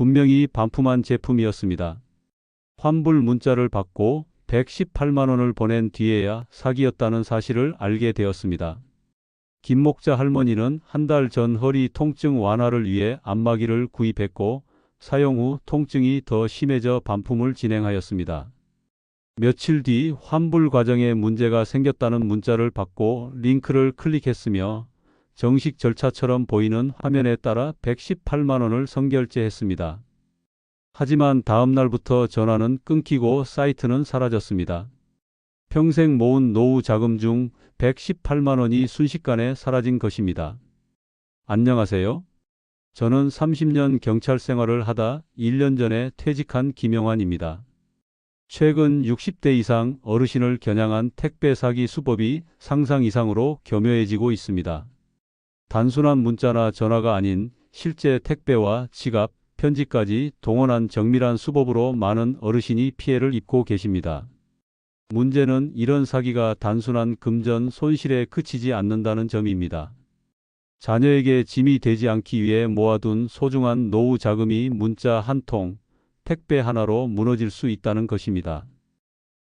분명히 반품한 제품이었습니다. 환불 문자를 받고 118만 원을 보낸 뒤에야 사기였다는 사실을 알게 되었습니다. 김목자 할머니는 한 달 전 허리 통증 완화를 위해 안마기를 구입했고 사용 후 통증이 더 심해져 반품을 진행하였습니다. 며칠 뒤 환불 과정에 문제가 생겼다는 문자를 받고 링크를 클릭했으며 정식 절차처럼 보이는 화면에 따라 118만 원을 선결제했습니다. 하지만 다음 날부터 전화는 끊기고 사이트는 사라졌습니다. 평생 모은 노후 자금 중 118만 원이 순식간에 사라진 것입니다. 안녕하세요. 저는 30년 경찰 생활을 하다 1년 전에 퇴직한 김영환입니다. 최근 60대 이상 어르신을 겨냥한 택배 사기 수법이 상상 이상으로 교묘해지고 있습니다. 단순한 문자나 전화가 아닌 실제 택배와 지갑, 편지까지 동원한 정밀한 수법으로 많은 어르신이 피해를 입고 계십니다. 문제는 이런 사기가 단순한 금전 손실에 그치지 않는다는 점입니다. 자녀에게 짐이 되지 않기 위해 모아둔 소중한 노후 자금이 문자 한 통, 택배 하나로 무너질 수 있다는 것입니다.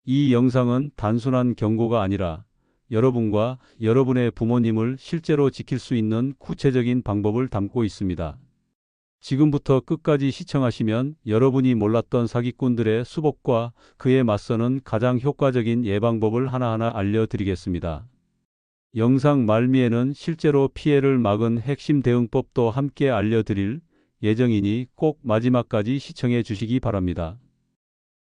이 영상은 단순한 경고가 아니라 여러분과 여러분의 부모님을 실제로 지킬 수 있는 구체적인 방법을 담고 있습니다. 지금부터 끝까지 시청하시면 여러분이 몰랐던 사기꾼들의 수법과 그에 맞서는 가장 효과적인 예방법을 하나하나 알려드리겠습니다. 영상 말미에는 실제로 피해를 막은 핵심 대응법도 함께 알려드릴 예정이니 꼭 마지막까지 시청해 주시기 바랍니다.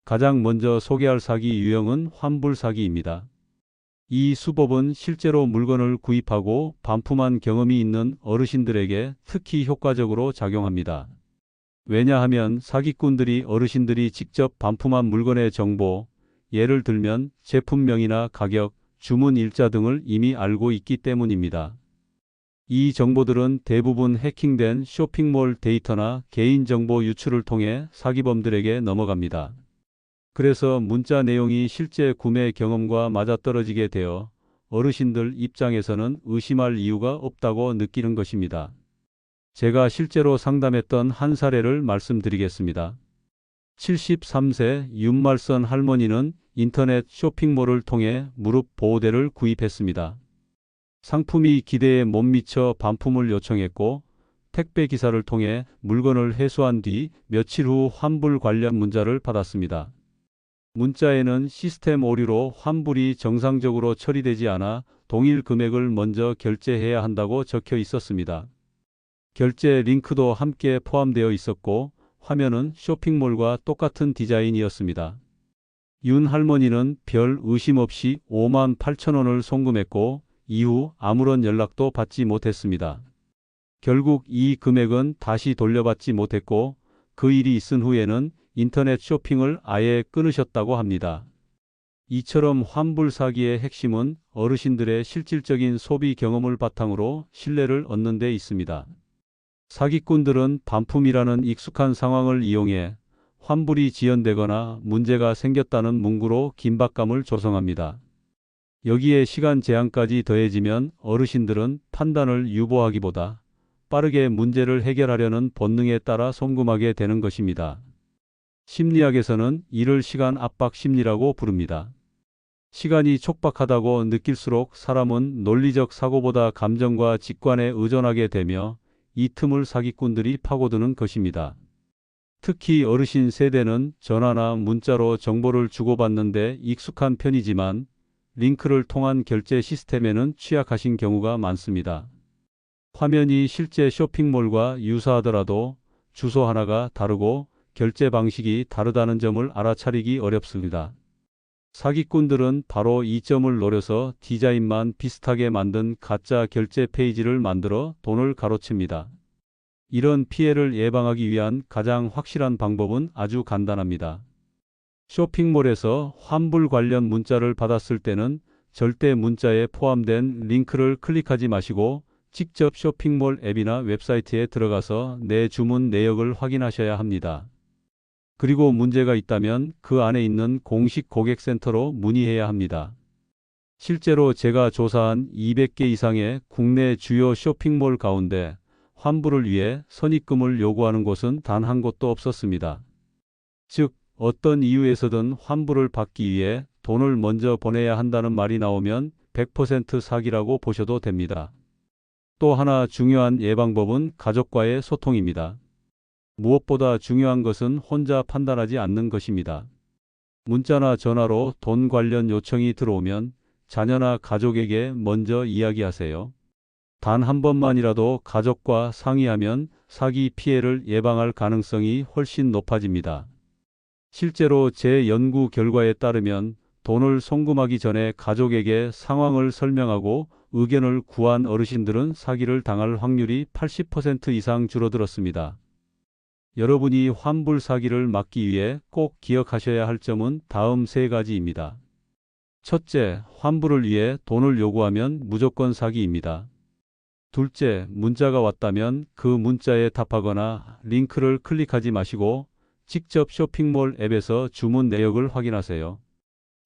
가장 먼저 소개할 사기 유형은 환불 사기입니다. 이 수법은 실제로 물건을 구입하고 반품한 경험이 있는 어르신들에게 특히 효과적으로 작용합니다. 왜냐하면 사기꾼들이 어르신들이 직접 반품한 물건의 정보, 예를 들면 제품명이나 가격, 주문 일자 등을 이미 알고 있기 때문입니다. 이 정보들은 대부분 해킹된 쇼핑몰 데이터나 개인정보 유출을 통해 사기범들에게 넘어갑니다. 그래서 문자 내용이 실제 구매 경험과 맞아떨어지게 되어 어르신들 입장에서는 의심할 이유가 없다고 느끼는 것입니다. 제가 실제로 상담했던 한 사례를 말씀드리겠습니다. 73세 윤말선 할머니는 인터넷 쇼핑몰을 통해 무릎 보호대를 구입했습니다. 상품이 기대에 못 미쳐 반품을 요청했고 택배 기사를 통해 물건을 회수한 뒤 며칠 후 환불 관련 문자를 받았습니다. 문자에는 시스템 오류로 환불이 정상적으로 처리되지 않아 동일 금액을 먼저 결제해야 한다고 적혀 있었습니다. 결제 링크도 함께 포함되어 있었고 화면은 쇼핑몰과 똑같은 디자인이었습니다. 윤 할머니는 별 의심 없이 5만 8천 원을 송금했고 이후 아무런 연락도 받지 못했습니다. 결국 이 금액은 다시 돌려받지 못했고 그 일이 있은 후에는 인터넷 쇼핑을 아예 끊으셨다고 합니다. 이처럼 환불 사기의 핵심은 어르신들의 실질적인 소비 경험을 바탕으로 신뢰를 얻는 데 있습니다. 사기꾼들은 반품이라는 익숙한 상황을 이용해 환불이 지연되거나 문제가 생겼다는 문구로 긴박감을 조성합니다. 여기에 시간 제한까지 더해지면 어르신들은 판단을 유보하기보다 빠르게 문제를 해결하려는 본능에 따라 송금하게 되는 것입니다. 심리학에서는 이를 시간 압박 심리라고 부릅니다. 시간이 촉박하다고 느낄수록 사람은 논리적 사고보다 감정과 직관에 의존하게 되며 이 틈을 사기꾼들이 파고드는 것입니다. 특히 어르신 세대는 전화나 문자로 정보를 주고받는 데 익숙한 편이지만 링크를 통한 결제 시스템에는 취약하신 경우가 많습니다. 화면이 실제 쇼핑몰과 유사하더라도 주소 하나가 다르고 결제 방식이 다르다는 점을 알아차리기 어렵습니다. 사기꾼들은 바로 이 점을 노려서 디자인만 비슷하게 만든 가짜 결제 페이지를 만들어 돈을 가로챕니다. 이런 피해를 예방하기 위한 가장 확실한 방법은 아주 간단합니다. 쇼핑몰에서 환불 관련 문자를 받았을 때는 절대 문자에 포함된 링크를 클릭하지 마시고 직접 쇼핑몰 앱이나 웹사이트에 들어가서 내 주문 내역을 확인하셔야 합니다. 그리고 문제가 있다면 그 안에 있는 공식 고객센터로 문의해야 합니다. 실제로 제가 조사한 200개 이상의 국내 주요 쇼핑몰 가운데 환불을 위해 선입금을 요구하는 곳은 단 한 곳도 없었습니다. 즉, 어떤 이유에서든 환불을 받기 위해 돈을 먼저 보내야 한다는 말이 나오면 100% 사기라고 보셔도 됩니다. 또 하나 중요한 예방법은 가족과의 소통입니다. 무엇보다 중요한 것은 혼자 판단하지 않는 것입니다. 문자나 전화로 돈 관련 요청이 들어오면 자녀나 가족에게 먼저 이야기하세요. 단 한 번만이라도 가족과 상의하면 사기 피해를 예방할 가능성이 훨씬 높아집니다. 실제로 제 연구 결과에 따르면 돈을 송금하기 전에 가족에게 상황을 설명하고 의견을 구한 어르신들은 사기를 당할 확률이 80% 이상 줄어들었습니다. 여러분이 환불 사기를 막기 위해 꼭 기억하셔야 할 점은 다음 세 가지입니다. 첫째, 환불을 위해 돈을 요구하면 무조건 사기입니다. 둘째, 문자가 왔다면 그 문자에 답하거나 링크를 클릭하지 마시고 직접 쇼핑몰 앱에서 주문 내역을 확인하세요.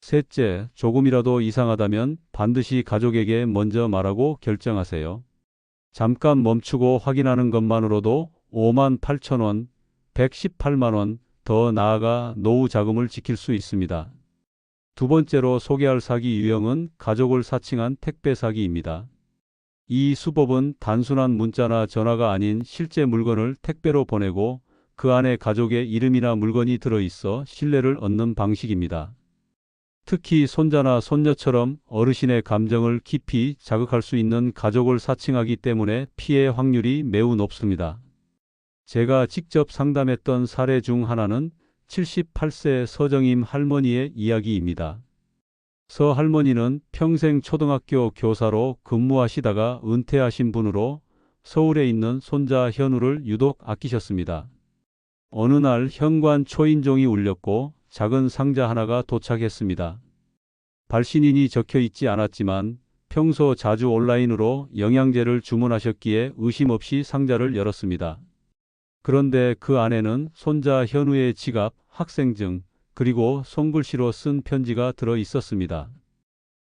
셋째, 조금이라도 이상하다면 반드시 가족에게 먼저 말하고 결정하세요. 잠깐 멈추고 확인하는 것만으로도 58,000원, 118만원, 더 나아가 노후 자금을 지킬 수 있습니다. 두 번째로 소개할 사기 유형은 가족을 사칭한 택배 사기입니다. 이 수법은 단순한 문자나 전화가 아닌 실제 물건을 택배로 보내고 그 안에 가족의 이름이나 물건이 들어있어 신뢰를 얻는 방식입니다. 특히 손자나 손녀처럼 어르신의 감정을 깊이 자극할 수 있는 가족을 사칭하기 때문에 피해 확률이 매우 높습니다. 제가 직접 상담했던 사례 중 하나는 78세 서정임 할머니의 이야기입니다. 서 할머니는 평생 초등학교 교사로 근무하시다가 은퇴하신 분으로 서울에 있는 손자 현우를 유독 아끼셨습니다. 어느 날 현관 초인종이 울렸고 작은 상자 하나가 도착했습니다. 발신인이 적혀 있지 않았지만 평소 자주 온라인으로 영양제를 주문하셨기에 의심 없이 상자를 열었습니다. 그런데 그 안에는 손자 현우의 지갑, 학생증, 그리고 손글씨로 쓴 편지가 들어 있었습니다.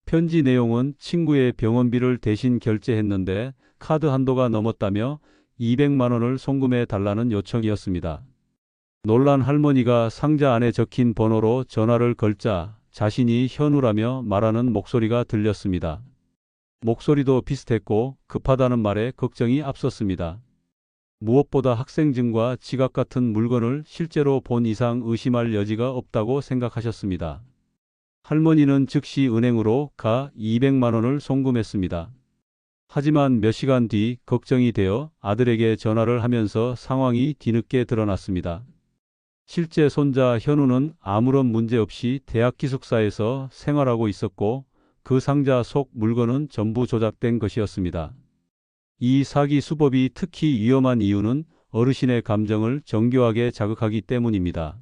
편지 내용은 친구의 병원비를 대신 결제했는데 카드 한도가 넘었다며 200만 원을 송금해 달라는 요청이었습니다. 놀란 할머니가 상자 안에 적힌 번호로 전화를 걸자 자신이 현우라며 말하는 목소리가 들렸습니다. 목소리도 비슷했고 급하다는 말에 걱정이 앞섰습니다. 무엇보다 학생증과 지갑 같은 물건을 실제로 본 이상 의심할 여지가 없다고 생각하셨습니다. 할머니는 즉시 은행으로 가 200만 원을 송금했습니다. 하지만 몇 시간 뒤 걱정이 되어 아들에게 전화를 하면서 상황이 뒤늦게 드러났습니다. 실제 손자 현우는 아무런 문제 없이 대학 기숙사에서 생활하고 있었고 그 상자 속 물건은 전부 조작된 것이었습니다. 이 사기 수법이 특히 위험한 이유는 어르신의 감정을 정교하게 자극하기 때문입니다.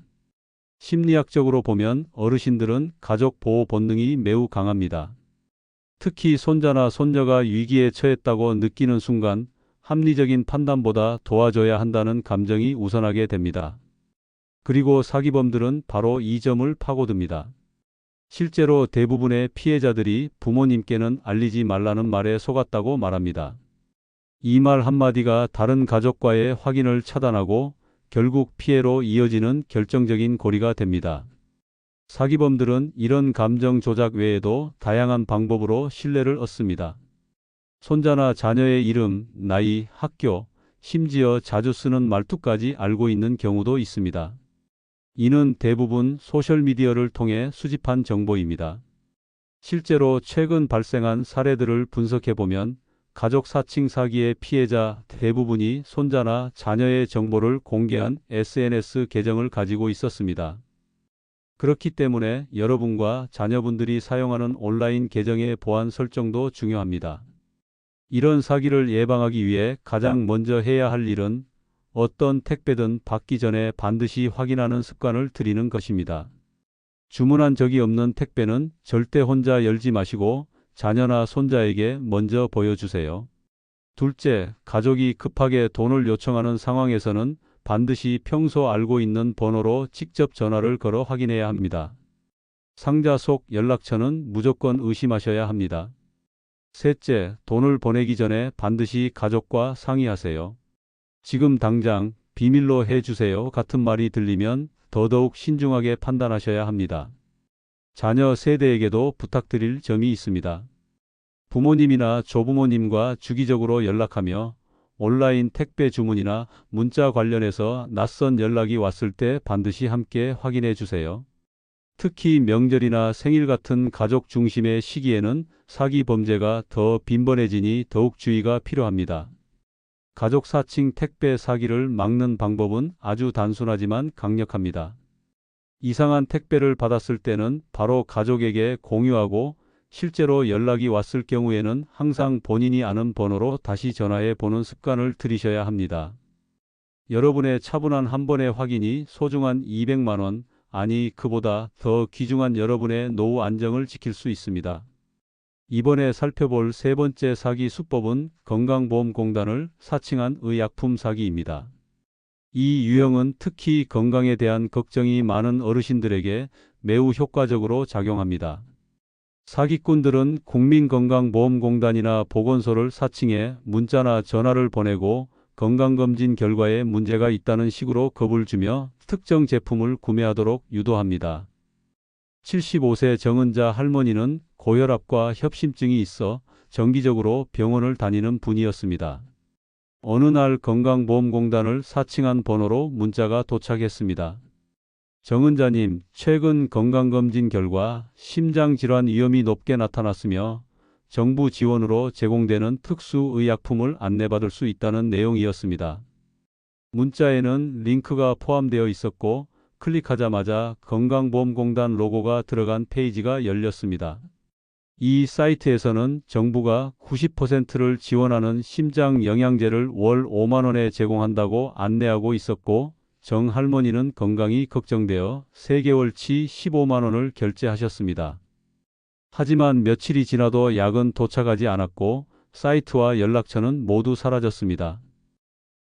심리학적으로 보면 어르신들은 가족 보호 본능이 매우 강합니다. 특히 손자나 손녀가 위기에 처했다고 느끼는 순간 합리적인 판단보다 도와줘야 한다는 감정이 우선하게 됩니다. 그리고 사기범들은 바로 이 점을 파고듭니다. 실제로 대부분의 피해자들이 부모님께는 알리지 말라는 말에 속았다고 말합니다. 이 말 한마디가 다른 가족과의 확인을 차단하고 결국 피해로 이어지는 결정적인 고리가 됩니다. 사기범들은 이런 감정 조작 외에도 다양한 방법으로 신뢰를 얻습니다. 손자나 자녀의 이름, 나이, 학교, 심지어 자주 쓰는 말투까지 알고 있는 경우도 있습니다. 이는 대부분 소셜미디어를 통해 수집한 정보입니다. 실제로 최근 발생한 사례들을 분석해보면 가족 사칭 사기의 피해자 대부분이 손자나 자녀의 정보를 공개한 SNS 계정을 가지고 있었습니다. 그렇기 때문에 여러분과 자녀분들이 사용하는 온라인 계정의 보안 설정도 중요합니다. 이런 사기를 예방하기 위해 가장 먼저 해야 할 일은 어떤 택배든 받기 전에 반드시 확인하는 습관을 들이는 것입니다. 주문한 적이 없는 택배는 절대 혼자 열지 마시고 자녀나 손자에게 먼저 보여주세요. 둘째, 가족이 급하게 돈을 요청하는 상황에서는 반드시 평소 알고 있는 번호로 직접 전화를 걸어 확인해야 합니다. 상자 속 연락처는 무조건 의심하셔야 합니다. 셋째, 돈을 보내기 전에 반드시 가족과 상의하세요. 지금 당장 비밀로 해주세요 같은 말이 들리면 더더욱 신중하게 판단하셔야 합니다. 자녀 세대에게도 부탁드릴 점이 있습니다. 부모님이나 조부모님과 주기적으로 연락하며 온라인 택배 주문이나 문자 관련해서 낯선 연락이 왔을 때 반드시 함께 확인해 주세요. 특히 명절이나 생일 같은 가족 중심의 시기에는 사기 범죄가 더 빈번해지니 더욱 주의가 필요합니다. 가족 사칭 택배 사기를 막는 방법은 아주 단순하지만 강력합니다. 이상한 택배를 받았을 때는 바로 가족에게 공유하고 실제로 연락이 왔을 경우에는 항상 본인이 아는 번호로 다시 전화해 보는 습관을 들이셔야 합니다. 여러분의 차분한 한 번의 확인이 소중한 200만 원, 아니 그보다 더 귀중한 여러분의 노후 안정을 지킬 수 있습니다. 이번에 살펴볼 세 번째 사기 수법은 건강보험공단을 사칭한 의약품 사기입니다. 이 유형은 특히 건강에 대한 걱정이 많은 어르신들에게 매우 효과적으로 작용합니다. 사기꾼들은 국민건강보험공단이나 보건소를 사칭해 문자나 전화를 보내고 건강검진 결과에 문제가 있다는 식으로 겁을 주며 특정 제품을 구매하도록 유도합니다. 75세 정은자 할머니는 고혈압과 협심증이 있어 정기적으로 병원을 다니는 분이었습니다. 어느 날 건강보험공단을 사칭한 번호로 문자가 도착했습니다. 정은자님, 최근 건강검진 결과 심장질환 위험이 높게 나타났으며 정부 지원으로 제공되는 특수의약품을 안내받을 수 있다는 내용이었습니다. 문자에는 링크가 포함되어 있었고 클릭하자마자 건강보험공단 로고가 들어간 페이지가 열렸습니다. 이 사이트에서는 정부가 90%를 지원하는 심장 영양제를 월 5만 원에 제공한다고 안내하고 있었고 정 할머니는 건강이 걱정되어 3개월치 15만 원을 결제하셨습니다. 하지만 며칠이 지나도 약은 도착하지 않았고 사이트와 연락처는 모두 사라졌습니다.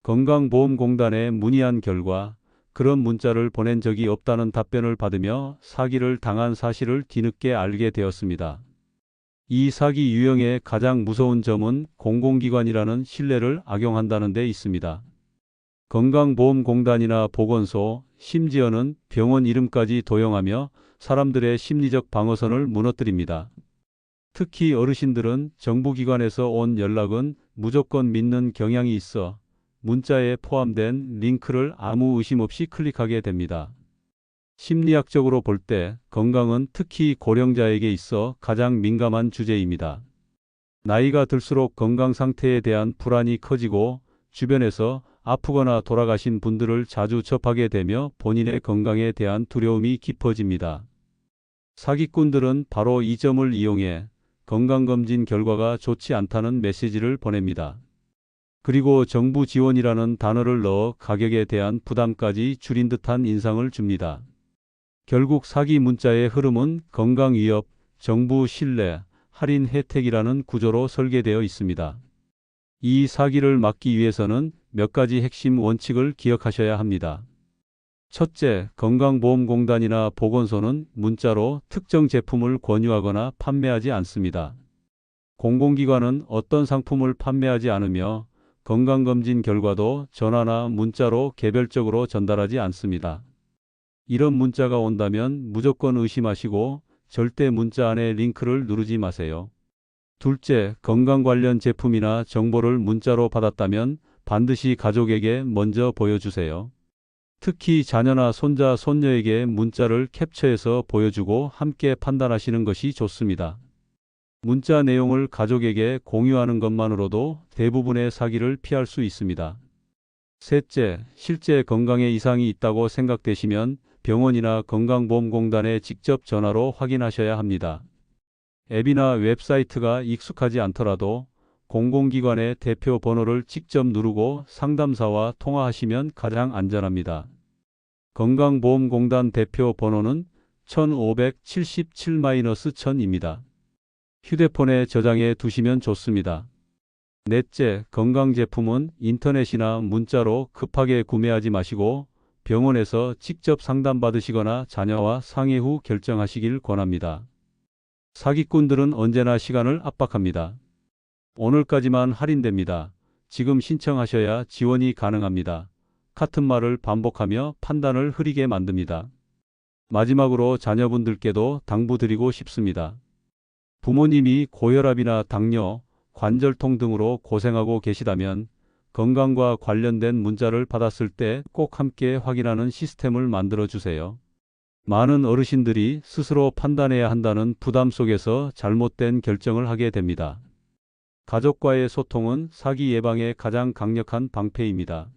건강보험공단에 문의한 결과 그런 문자를 보낸 적이 없다는 답변을 받으며 사기를 당한 사실을 뒤늦게 알게 되었습니다. 이 사기 유형의 가장 무서운 점은 공공기관이라는 신뢰를 악용한다는 데 있습니다. 건강보험공단이나 보건소, 심지어는 병원 이름까지 도용하며 사람들의 심리적 방어선을 무너뜨립니다. 특히 어르신들은 정부기관에서 온 연락은 무조건 믿는 경향이 있어 문자에 포함된 링크를 아무 의심 없이 클릭하게 됩니다. 심리학적으로 볼 때 건강은 특히 고령자에게 있어 가장 민감한 주제입니다. 나이가 들수록 건강 상태에 대한 불안이 커지고 주변에서 아프거나 돌아가신 분들을 자주 접하게 되며 본인의 건강에 대한 두려움이 깊어집니다. 사기꾼들은 바로 이 점을 이용해 건강검진 결과가 좋지 않다는 메시지를 보냅니다. 그리고 정부 지원이라는 단어를 넣어 가격에 대한 부담까지 줄인 듯한 인상을 줍니다. 결국 사기 문자의 흐름은 건강 위협, 정부 신뢰, 할인 혜택이라는 구조로 설계되어 있습니다. 이 사기를 막기 위해서는 몇 가지 핵심 원칙을 기억하셔야 합니다. 첫째, 건강보험공단이나 보건소는 문자로 특정 제품을 권유하거나 판매하지 않습니다. 공공기관은 어떤 상품을 판매하지 않으며 건강검진 결과도 전화나 문자로 개별적으로 전달하지 않습니다. 이런 문자가 온다면 무조건 의심하시고 절대 문자 안에 링크를 누르지 마세요. 둘째, 건강 관련 제품이나 정보를 문자로 받았다면 반드시 가족에게 먼저 보여주세요. 특히 자녀나 손자, 손녀에게 문자를 캡처해서 보여주고 함께 판단하시는 것이 좋습니다. 문자 내용을 가족에게 공유하는 것만으로도 대부분의 사기를 피할 수 있습니다. 셋째, 실제 건강에 이상이 있다고 생각되시면 병원이나 건강보험공단에 직접 전화로 확인하셔야 합니다. 앱이나 웹사이트가 익숙하지 않더라도 공공기관의 대표 번호를 직접 누르고 상담사와 통화하시면 가장 안전합니다. 건강보험공단 대표 번호는 1577-1000입니다. 휴대폰에 저장해 두시면 좋습니다. 넷째, 건강제품은 인터넷이나 문자로 급하게 구매하지 마시고 병원에서 직접 상담받으시거나 자녀와 상의 후 결정하시길 권합니다. 사기꾼들은 언제나 시간을 압박합니다. 오늘까지만 할인됩니다. 지금 신청하셔야 지원이 가능합니다. 같은 말을 반복하며 판단을 흐리게 만듭니다. 마지막으로 자녀분들께도 당부드리고 싶습니다. 부모님이 고혈압이나 당뇨, 관절통 등으로 고생하고 계시다면 건강과 관련된 문자를 받았을 때 꼭 함께 확인하는 시스템을 만들어 주세요. 많은 어르신들이 스스로 판단해야 한다는 부담 속에서 잘못된 결정을 하게 됩니다. 가족과의 소통은 사기 예방의 가장 강력한 방패입니다.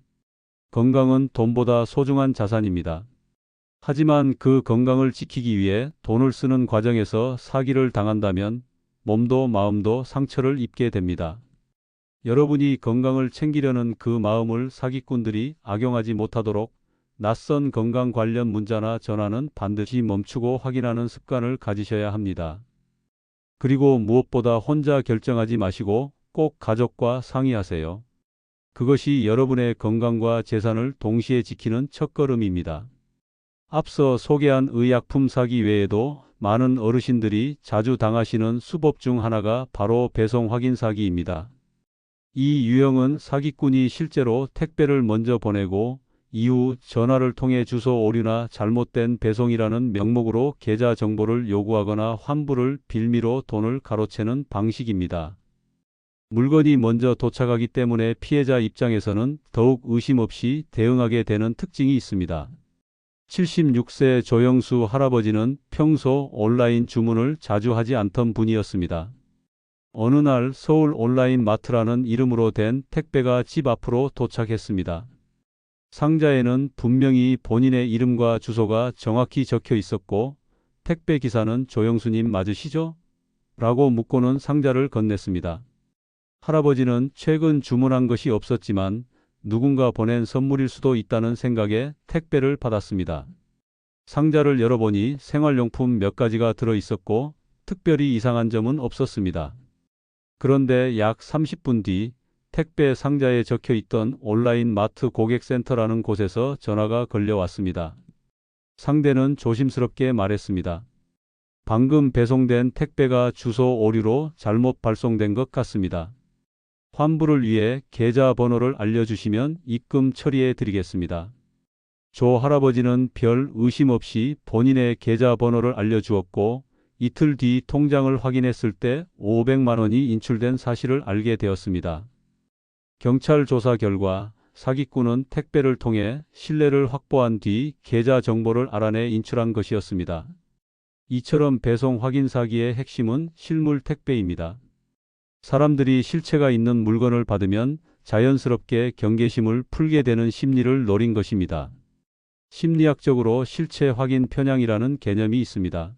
건강은 돈보다 소중한 자산입니다. 하지만 그 건강을 지키기 위해 돈을 쓰는 과정에서 사기를 당한다면 몸도 마음도 상처를 입게 됩니다. 여러분이 건강을 챙기려는 그 마음을 사기꾼들이 악용하지 못하도록 낯선 건강 관련 문자나 전화는 반드시 멈추고 확인하는 습관을 가지셔야 합니다. 그리고 무엇보다 혼자 결정하지 마시고 꼭 가족과 상의하세요. 그것이 여러분의 건강과 재산을 동시에 지키는 첫걸음입니다. 앞서 소개한 의약품 사기 외에도 많은 어르신들이 자주 당하시는 수법 중 하나가 바로 배송 확인 사기입니다. 이 유형은 사기꾼이 실제로 택배를 먼저 보내고 이후 전화를 통해 주소 오류나 잘못된 배송이라는 명목으로 계좌 정보를 요구하거나 환불을 빌미로 돈을 가로채는 방식입니다. 물건이 먼저 도착하기 때문에 피해자 입장에서는 더욱 의심 없이 대응하게 되는 특징이 있습니다. 76세 조영수 할아버지는 평소 온라인 주문을 자주 하지 않던 분이었습니다. 어느 날 서울 온라인 마트라는 이름으로 된 택배가 집 앞으로 도착했습니다. 상자에는 분명히 본인의 이름과 주소가 정확히 적혀 있었고 택배 기사는 조영수님 맞으시죠? 라고 묻고는 상자를 건넸습니다. 할아버지는 최근 주문한 것이 없었지만 누군가 보낸 선물일 수도 있다는 생각에 택배를 받았습니다. 상자를 열어보니 생활용품 몇 가지가 들어 있었고 특별히 이상한 점은 없었습니다. 그런데 약 30분 뒤 택배 상자에 적혀 있던 온라인 마트 고객센터라는 곳에서 전화가 걸려왔습니다. 상대는 조심스럽게 말했습니다. 방금 배송된 택배가 주소 오류로 잘못 발송된 것 같습니다. 환불을 위해 계좌 번호를 알려주시면 입금 처리해 드리겠습니다. 조 할아버지는 별 의심 없이 본인의 계좌 번호를 알려주었고 이틀 뒤 통장을 확인했을 때 500만 원이 인출된 사실을 알게 되었습니다. 경찰 조사 결과 사기꾼은 택배를 통해 신뢰를 확보한 뒤 계좌 정보를 알아내 인출한 것이었습니다. 이처럼 배송 확인 사기의 핵심은 실물 택배입니다. 사람들이 실체가 있는 물건을 받으면 자연스럽게 경계심을 풀게 되는 심리를 노린 것입니다. 심리학적으로 실체 확인 편향이라는 개념이 있습니다.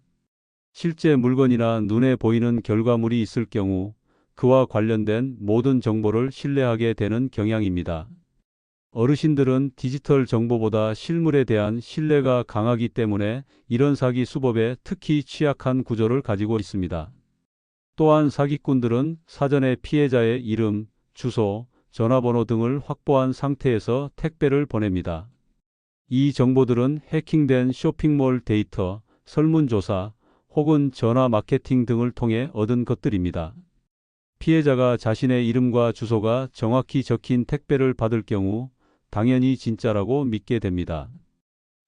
실제 물건이나 눈에 보이는 결과물이 있을 경우 그와 관련된 모든 정보를 신뢰하게 되는 경향입니다. 어르신들은 디지털 정보보다 실물에 대한 신뢰가 강하기 때문에 이런 사기 수법에 특히 취약한 구조를 가지고 있습니다. 또한 사기꾼들은 사전에 피해자의 이름, 주소, 전화번호 등을 확보한 상태에서 택배를 보냅니다. 이 정보들은 해킹된 쇼핑몰 데이터, 설문조사 혹은 전화 마케팅 등을 통해 얻은 것들입니다. 피해자가 자신의 이름과 주소가 정확히 적힌 택배를 받을 경우 당연히 진짜라고 믿게 됩니다.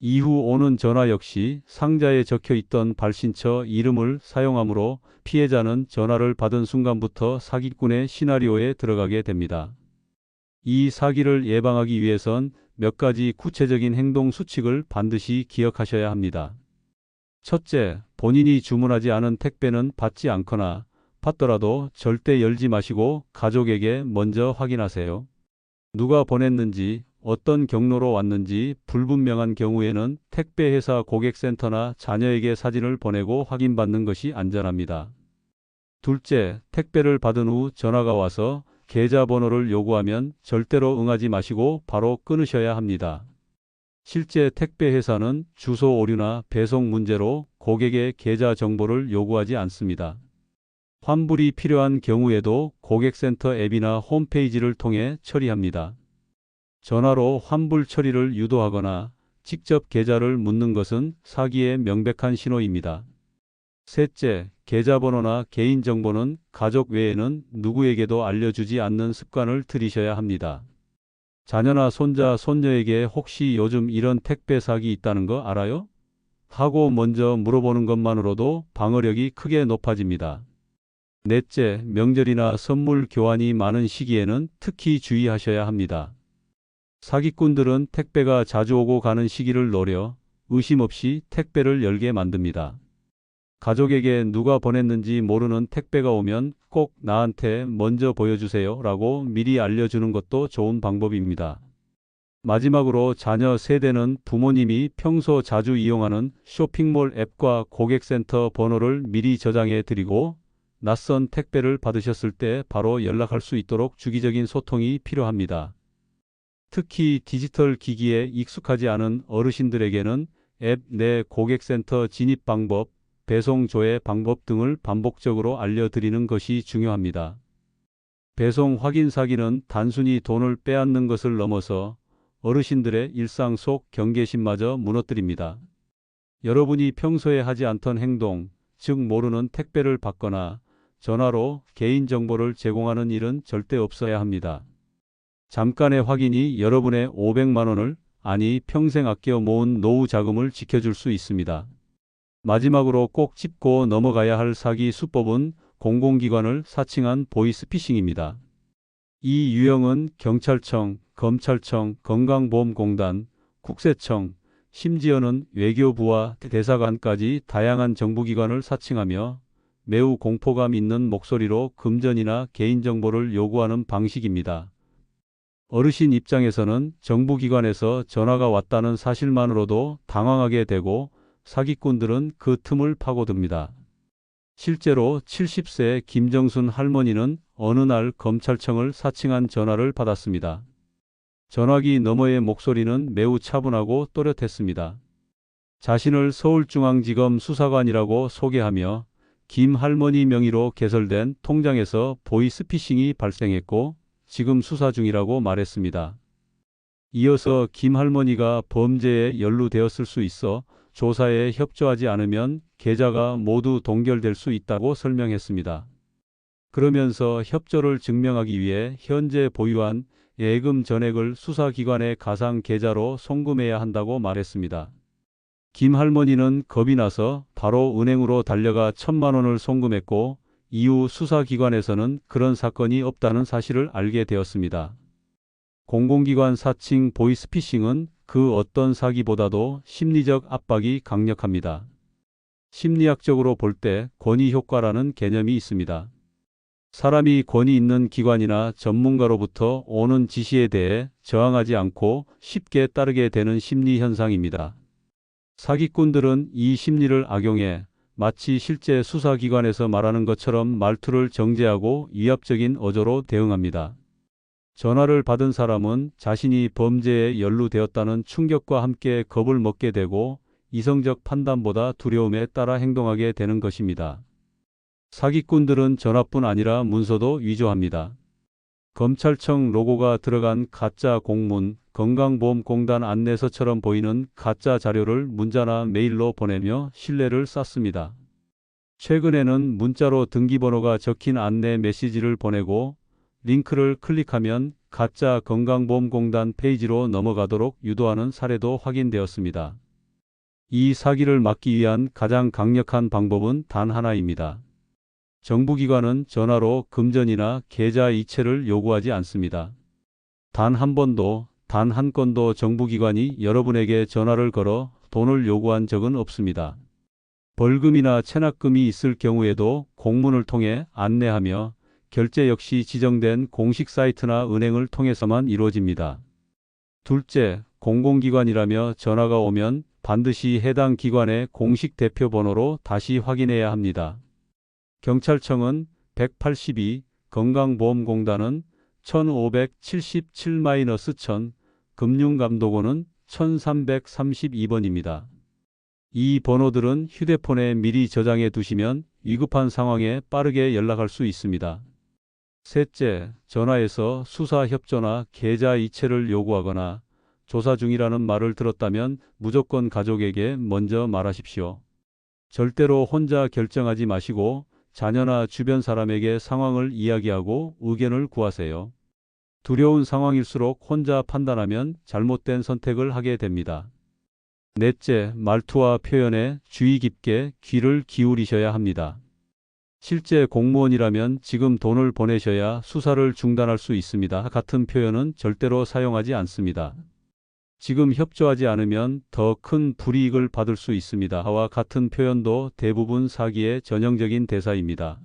이후 오는 전화 역시 상자에 적혀 있던 발신처 이름을 사용하므로 피해자는 전화를 받은 순간부터 사기꾼의 시나리오에 들어가게 됩니다. 이 사기를 예방하기 위해선 몇 가지 구체적인 행동 수칙을 반드시 기억하셔야 합니다. 첫째, 본인이 주문하지 않은 택배는 받지 않거나 받더라도 절대 열지 마시고 가족에게 먼저 확인하세요. 누가 보냈는지, 어떤 경로로 왔는지 불분명한 경우에는 택배회사 고객센터나 자녀에게 사진을 보내고 확인받는 것이 안전합니다. 둘째, 택배를 받은 후 전화가 와서 계좌번호를 요구하면 절대로 응하지 마시고 바로 끊으셔야 합니다. 실제 택배회사는 주소 오류나 배송 문제로 고객의 계좌 정보를 요구하지 않습니다. 환불이 필요한 경우에도 고객센터 앱이나 홈페이지를 통해 처리합니다. 전화로 환불 처리를 유도하거나 직접 계좌를 묻는 것은 사기의 명백한 신호입니다. 셋째, 계좌번호나 개인정보는 가족 외에는 누구에게도 알려주지 않는 습관을 들이셔야 합니다. 자녀나 손자, 손녀에게 혹시 요즘 이런 택배 사기 있다는 거 알아요? 하고 먼저 물어보는 것만으로도 방어력이 크게 높아집니다. 넷째, 명절이나 선물 교환이 많은 시기에는 특히 주의하셔야 합니다. 사기꾼들은 택배가 자주 오고 가는 시기를 노려 의심 없이 택배를 열게 만듭니다. 가족에게 누가 보냈는지 모르는 택배가 오면 꼭 나한테 먼저 보여주세요 라고 미리 알려주는 것도 좋은 방법입니다. 마지막으로 자녀 세대는 부모님이 평소 자주 이용하는 쇼핑몰 앱과 고객센터 번호를 미리 저장해 드리고 낯선 택배를 받으셨을 때 바로 연락할 수 있도록 주기적인 소통이 필요합니다. 특히 디지털 기기에 익숙하지 않은 어르신들에게는 앱 내 고객센터 진입 방법, 배송 조회 방법 등을 반복적으로 알려드리는 것이 중요합니다. 배송 확인 사기는 단순히 돈을 빼앗는 것을 넘어서 어르신들의 일상 속 경계심마저 무너뜨립니다. 여러분이 평소에 하지 않던 행동, 즉 모르는 택배를 받거나 전화로 개인정보를 제공하는 일은 절대 없어야 합니다. 잠깐의 확인이 여러분의 500만 원을, 아니 평생 아껴 모은 노후 자금을 지켜줄 수 있습니다. 마지막으로 꼭 짚고 넘어가야 할 사기 수법은 공공기관을 사칭한 보이스피싱입니다. 이 유형은 경찰청, 검찰청, 건강보험공단, 국세청, 심지어는 외교부와 대사관까지 다양한 정부기관을 사칭하며 매우 공포감 있는 목소리로 금전이나 개인정보를 요구하는 방식입니다. 어르신 입장에서는 정부기관에서 전화가 왔다는 사실만으로도 당황하게 되고 사기꾼들은 그 틈을 파고듭니다. 실제로 70세 김정순 할머니는 어느 날 검찰청을 사칭한 전화를 받았습니다. 전화기 너머의 목소리는 매우 차분하고 또렷했습니다. 자신을 서울중앙지검 수사관이라고 소개하며 김 할머니 명의로 개설된 통장에서 보이스피싱이 발생했고 지금 수사 중이라고 말했습니다. 이어서 김 할머니가 범죄에 연루되었을 수 있어 조사에 협조하지 않으면 계좌가 모두 동결될 수 있다고 설명했습니다. 그러면서 협조를 증명하기 위해 현재 보유한 예금 전액을 수사기관의 가상 계좌로 송금해야 한다고 말했습니다. 김 할머니는 겁이 나서 바로 은행으로 달려가 1,000만 원을 송금했고 이후 수사기관에서는 그런 사건이 없다는 사실을 알게 되었습니다. 공공기관 사칭 보이스피싱은 그 어떤 사기보다도 심리적 압박이 강력합니다. 심리학적으로 볼 때 권위 효과라는 개념이 있습니다. 사람이 권위 있는 기관이나 전문가로부터 오는 지시에 대해 저항하지 않고 쉽게 따르게 되는 심리 현상입니다. 사기꾼들은 이 심리를 악용해 마치 실제 수사기관에서 말하는 것처럼 말투를 정제하고 위압적인 어조로 대응합니다. 전화를 받은 사람은 자신이 범죄에 연루되었다는 충격과 함께 겁을 먹게 되고 이성적 판단보다 두려움에 따라 행동하게 되는 것입니다. 사기꾼들은 전화뿐 아니라 문서도 위조합니다. 검찰청 로고가 들어간 가짜 공문, 건강보험공단 안내서처럼 보이는 가짜 자료를 문자나 메일로 보내며 신뢰를 쌓습니다. 최근에는 문자로 등기번호가 적힌 안내 메시지를 보내고 링크를 클릭하면 가짜 건강보험공단 페이지로 넘어가도록 유도하는 사례도 확인되었습니다. 이 사기를 막기 위한 가장 강력한 방법은 단 하나입니다. 정부기관은 전화로 금전이나 계좌 이체를 요구하지 않습니다. 단 한 번도, 단 한 건도 정부기관이 여러분에게 전화를 걸어 돈을 요구한 적은 없습니다. 벌금이나 체납금이 있을 경우에도 공문을 통해 안내하며 결제 역시 지정된 공식 사이트나 은행을 통해서만 이루어집니다. 둘째, 공공기관이라며 전화가 오면 반드시 해당 기관의 공식 대표 번호로 다시 확인해야 합니다. 경찰청은 182, 건강보험공단은 1577-1000, 금융감독원은 1332번입니다. 이 번호들은 휴대폰에 미리 저장해 두시면 위급한 상황에 빠르게 연락할 수 있습니다. 셋째, 전화에서 수사 협조나 계좌 이체를 요구하거나 조사 중이라는 말을 들었다면 무조건 가족에게 먼저 말하십시오. 절대로 혼자 결정하지 마시고 자녀나 주변 사람에게 상황을 이야기하고 의견을 구하세요. 두려운 상황일수록 혼자 판단하면 잘못된 선택을 하게 됩니다. 넷째, 말투와 표현에 주의 깊게 귀를 기울이셔야 합니다. 실제 공무원이라면 지금 돈을 보내셔야 수사를 중단할 수 있습니다. 같은 표현은 절대로 사용하지 않습니다. 지금 협조하지 않으면 더 큰 불이익을 받을 수 있습니다. 와 같은 표현도 대부분 사기의 전형적인 대사입니다.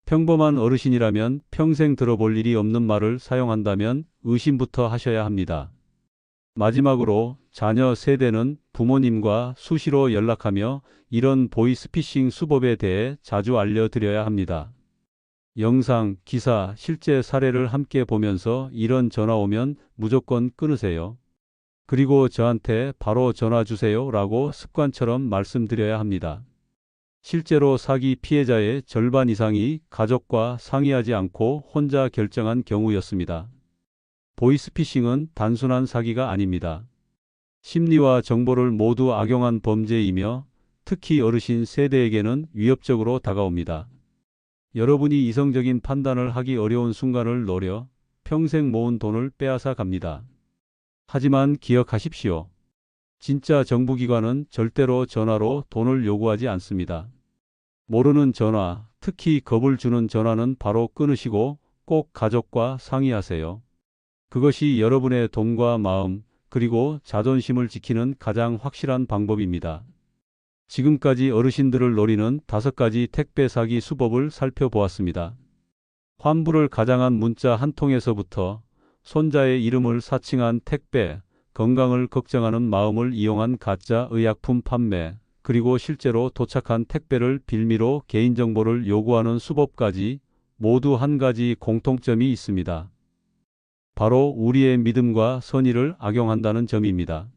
평범한 어르신이라면 평생 들어볼 일이 없는 말을 사용한다면 의심부터 하셔야 합니다. 마지막으로 자녀 세대는 부모님과 수시로 연락하며 이런 보이스피싱 수법에 대해 자주 알려드려야 합니다. 영상, 기사, 실제 사례를 함께 보면서 이런 전화 오면 무조건 끊으세요. 그리고 저한테 바로 전화 주세요 라고 습관처럼 말씀드려야 합니다. 실제로 사기 피해자의 절반 이상이 가족과 상의하지 않고 혼자 결정한 경우였습니다. 보이스피싱은 단순한 사기가 아닙니다. 심리와 정보를 모두 악용한 범죄이며 특히 어르신 세대에게는 위협적으로 다가옵니다. 여러분이 이성적인 판단을 하기 어려운 순간을 노려 평생 모은 돈을 빼앗아 갑니다. 하지만 기억하십시오. 진짜 정부기관은 절대로 전화로 돈을 요구하지 않습니다. 모르는 전화, 특히 겁을 주는 전화는 바로 끊으시고 꼭 가족과 상의하세요. 그것이 여러분의 돈과 마음, 그리고 자존심을 지키는 가장 확실한 방법입니다. 지금까지 어르신들을 노리는 5가지 택배 사기 수법을 살펴보았습니다. 환불을 가장한 문자 한 통에서부터 손자의 이름을 사칭한 택배, 건강을 걱정하는 마음을 이용한 가짜 의약품 판매, 그리고 실제로 도착한 택배를 빌미로 개인정보를 요구하는 수법까지 모두 한 가지 공통점이 있습니다. 바로 우리의 믿음과 선의를 악용한다는 점입니다.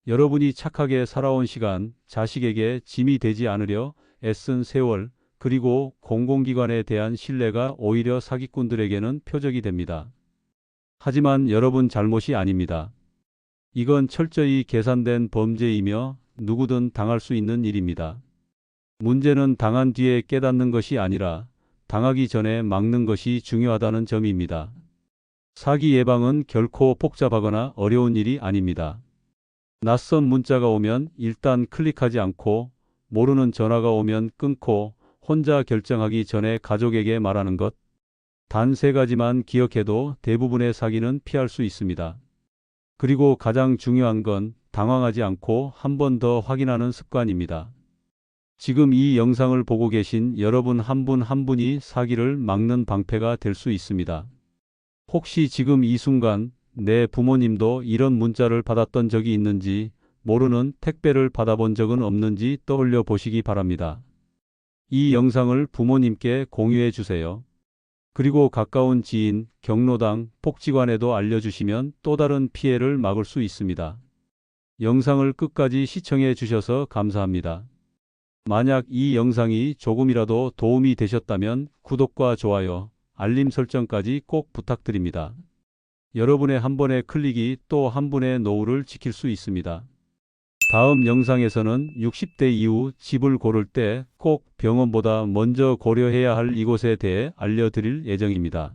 여러분이 착하게 살아온 시간, 자식에게 짐이 되지 않으려 애쓴 세월, 그리고 공공기관에 대한 신뢰가 오히려 사기꾼들에게는 표적이 됩니다. 하지만 여러분 잘못이 아닙니다. 이건 철저히 계산된 범죄이며 누구든 당할 수 있는 일입니다. 문제는 당한 뒤에 깨닫는 것이 아니라 당하기 전에 막는 것이 중요하다는 점입니다. 사기 예방은 결코 복잡하거나 어려운 일이 아닙니다. 낯선 문자가 오면 일단 클릭하지 않고 모르는 전화가 오면 끊고 혼자 결정하기 전에 가족에게 말하는 것. 단 3가지만 기억해도 대부분의 사기는 피할 수 있습니다. 그리고 가장 중요한 건 당황하지 않고 한 번 더 확인하는 습관입니다. 지금 이 영상을 보고 계신 여러분 한 분 한 분이 사기를 막는 방패가 될 수 있습니다. 혹시 지금 이 순간 내 부모님도 이런 문자를 받았던 적이 있는지, 모르는 택배를 받아본 적은 없는지 떠올려 보시기 바랍니다. 이 영상을 부모님께 공유해 주세요. 그리고 가까운 지인, 경로당, 복지관에도 알려주시면 또 다른 피해를 막을 수 있습니다. 영상을 끝까지 시청해 주셔서 감사합니다. 만약 이 영상이 조금이라도 도움이 되셨다면 구독과 좋아요, 알림 설정까지 꼭 부탁드립니다. 여러분의 한 번의 클릭이 또 한 분의 노후를 지킬 수 있습니다. 다음 영상에서는 60대 이후 집을 고를 때 꼭 병원보다 먼저 고려해야 할 이곳에 대해 알려드릴 예정입니다.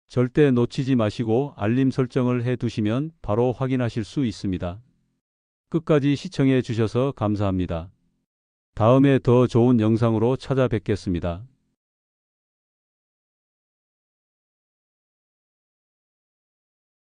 절대 놓치지 마시고 알림 설정을 해 두시면 바로 확인하실 수 있습니다. 끝까지 시청해 주셔서 감사합니다. 다음에 더 좋은 영상으로 찾아뵙겠습니다.